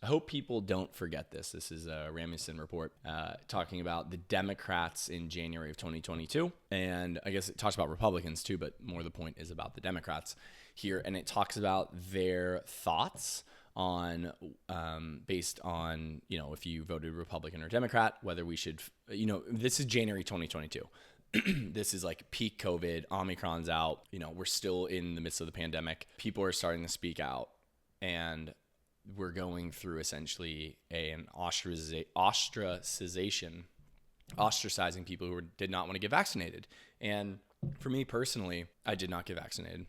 I hope people don't forget this. This is a Rasmussen report talking about the Democrats in January of 2022. And I guess it talks about Republicans too, but more the point is about the Democrats here. And it talks about their thoughts on based on, if you voted Republican or Democrat, whether we should, this is January 2022. This is like peak COVID, Omicron's out, we're still in the midst of the pandemic. People are starting to speak out, and we're going through essentially an ostracization, ostracizing people who did not want to get vaccinated. And for me personally, I did not get vaccinated.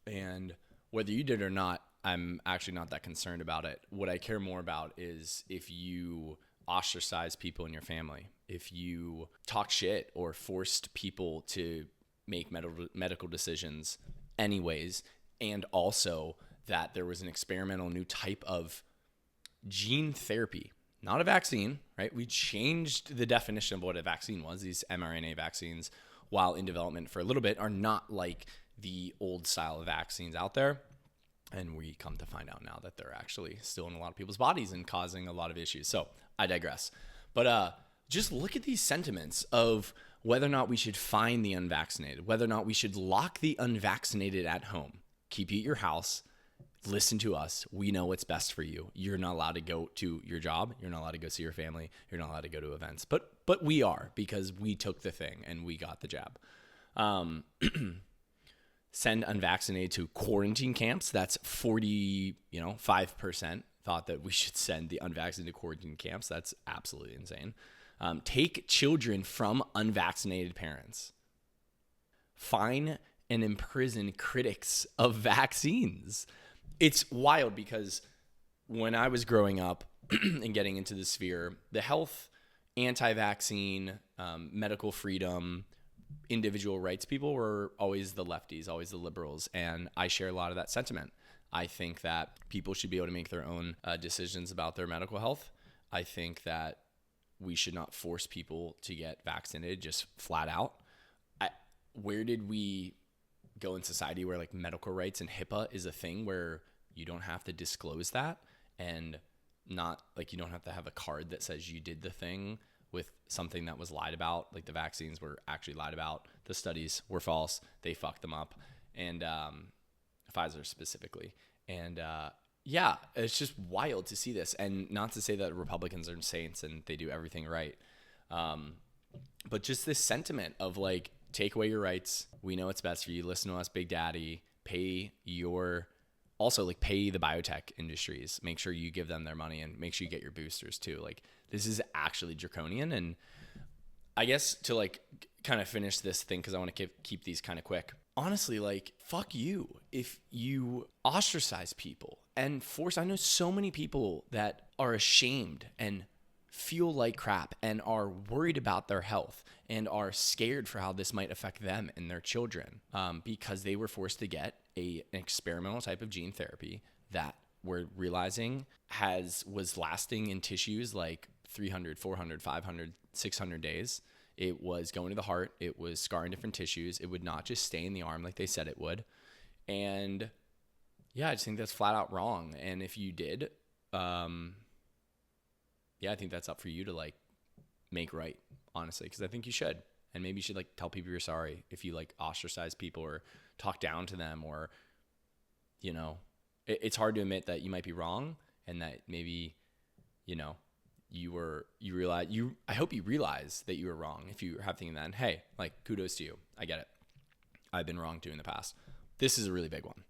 And whether you did or not, I'm actually not that concerned about it. What I care more about is if you ostracize people in your family, if you talk shit or forced people to make medical decisions anyways, and also that there was an experimental new type of gene therapy, not a vaccine, right? We changed the definition of what a vaccine was. These mRNA vaccines, while in development for a little bit, are not like the old style of vaccines out there. And we come to find out now that they're actually still in a lot of people's bodies and causing a lot of issues. So I digress. But just look at these sentiments of whether or not we should fine the unvaccinated, whether or not we should lock the unvaccinated at home, keep you at your house, listen to us. We know what's best for you. You're not allowed to go to your job. You're not allowed to go see your family. You're not allowed to go to events. But we are, because we took the thing and we got the jab. Send unvaccinated to quarantine camps. That's 5% thought that we should send the unvaccinated to quarantine camps. That's absolutely insane. Take children from unvaccinated parents. Fine and imprison critics of vaccines. It's wild because when I was growing up and getting into the sphere, the health, anti-vaccine, medical freedom, individual rights people were always the lefties, always the liberals. And I share a lot of that sentiment. I think that people should be able to make their own decisions about their medical health. I think that we should not force people to get vaccinated just flat out. Where did we go in society where like medical rights and HIPAA is a thing where you don't have to disclose that, and not like you don't have to have a card that says you did the thing with something that was lied about? Like the vaccines were actually lied about. The studies were false. They fucked them up. And Pfizer specifically. And it's just wild to see this. And not to say that Republicans are saints and they do everything right. But just this sentiment of like, take away your rights. We know what's best for you. Listen to us, Big Daddy. Pay the biotech industries. Make sure you give them their money, and make sure you get your boosters too. Like, this is actually draconian. And I guess to like kind of finish this thing, because I want to keep these kind of quick. Honestly, like, fuck you if you ostracize people and force. I know so many people that are ashamed and feel like crap and are worried about their health and are scared for how this might affect them and their children, because they were forced to get an experimental type of gene therapy that we're realizing was lasting in tissues like 300, 400, 500, 600 days. It was going to the heart. It was scarring different tissues. It would not just stay in the arm like they said it would. And I just think that's flat out wrong. And if you did, I think that's up for you to like make right, honestly, because I think you should. And maybe you should like tell people you're sorry if you like ostracize people or talk down to them, or, it's hard to admit that you might be wrong and that maybe, I hope you realize that you were wrong if you have thinking that, and hey, like, kudos to you. I get it. I've been wrong too in the past. This is a really big one.